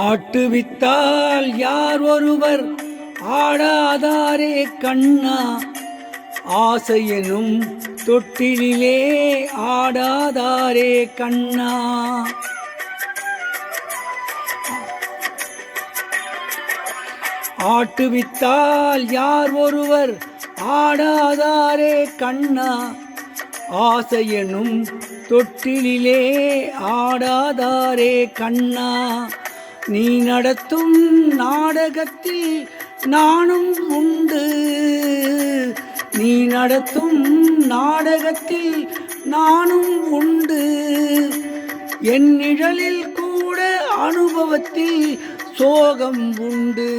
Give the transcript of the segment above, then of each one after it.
ஆட்டுவித்தால் யார் ஒருவர் ஆடாதாரே கண்ணா, ஆசையெனும் தொட்டிலே ஆடாதாரே கண்ணா. ஆட்டுவித்தால் யார் ஒருவர் ஆடாதாரே கண்ணா, ஆசையெனும் தொட்டிலே ஆடாதாரே கண்ணா. நீ நடத்தும் நாடகத்தில் நானும் உண்டு, நீ நடத்தும் நாடகத்தில் நானும் உண்டு. என் நிழலில் கூட அனுபவத்தில் சோகம் உண்டு.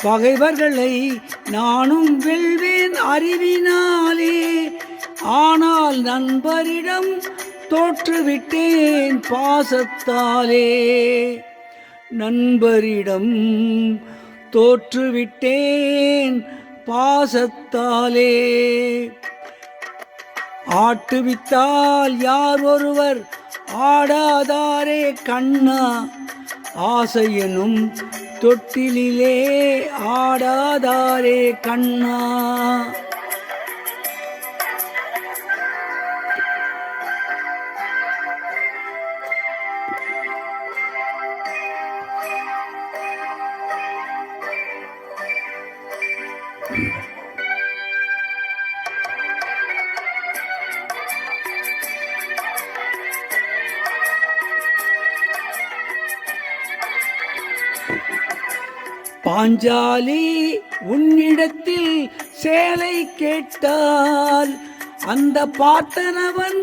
பகைவர்களை நானும் வெல்வேன் அறிவினாலே, ஆனால் நண்பரிடம் தோற்றுவிட்டேன் பாசத்தாலே. நண்பரிடம் தோற்றுவிட்டேன் பாசத்தாலே. ஆட்டுவித்தால் யார் ஒருவர் ஆடாதாரே கண்ணா, ஆசையெனும் தொட்டிலே ஆடாதாரே கண்ணா. பாஞ்சாலி உன்னிடத்தில் சேலை கேட்டால், அந்த பார்த்தனவன்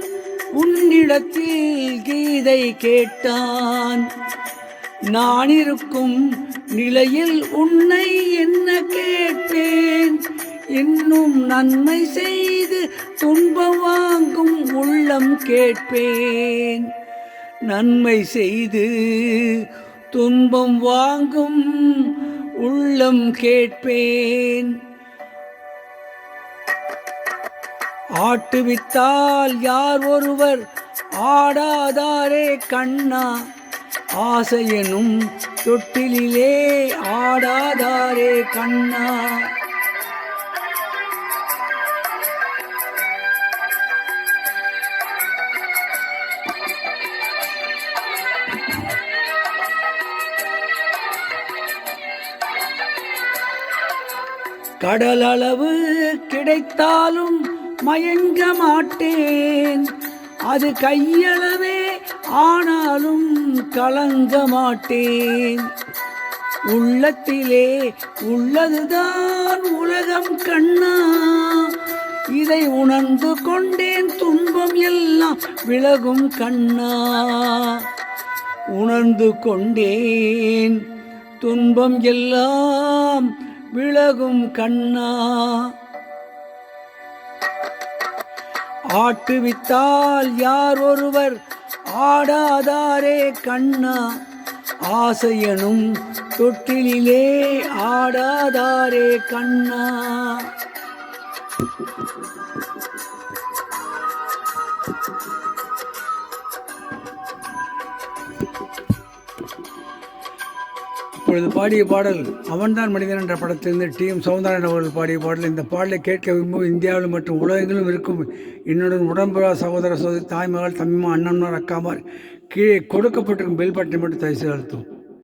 உன்னிடத்தில் கீதை கேட்டான். நான் இருக்கும் நிலையில் உன்னை என்ன கேட்பேன், இன்னும் நன்மை செய்து துன்பம் வாங்கும் உள்ளம் கேட்பேன். நன்மை செய்து துன்பம் வாங்கும் உள்ளம் கேட்பேன். ஆட்டுவித்தால் யார் ஒருவர் ஆடாதாரே கண்ணா, ஆசையெனும் தொட்டிலே ஆடாதாரே கண்ணா. கடலளவு கிடைத்தாலும் மயங்க மாட்டேன், அது கையளவே ஆனாலும் கலங்க மாட்டேன். உள்ளத்திலே உள்ளதுதான் உலகம் கண்ணா, இதை உணர்ந்து கொண்டேன் துன்பம் எல்லாம் விலகும் கண்ணா. உணர்ந்து கொண்டேன் துன்பம் எல்லாம் விலகும் கண்ணா. ஆட்டுவித்தால் யார் ஒருவர் ஆடாதாரே கண்ணா, ஆசையெனும் தொட்டிலே ஆடாதாரே கண்ணா. இப்பொழுது பாடிய பாடல் அவன்தான் மனிதன் என்ற படத்திலிருந்து டி.எம். சௌந்தரராஜன் அவர்கள் பாடிய பாடல். இந்த பாடலை கேட்க விரும்பும் இந்தியாவில் மற்றும் உலகெங்கிலும் இருக்கும் என்னுடன் உடம்புறா சகோதர சகோதரி, தாய்மகள், தம்பிமா, அண்ணன்மார், அக்காமார், கீழே கொடுக்கப்பட்டிருக்கும் பெல் பட்டனை மட்டும் தயவு செய்து அழுத்தும்.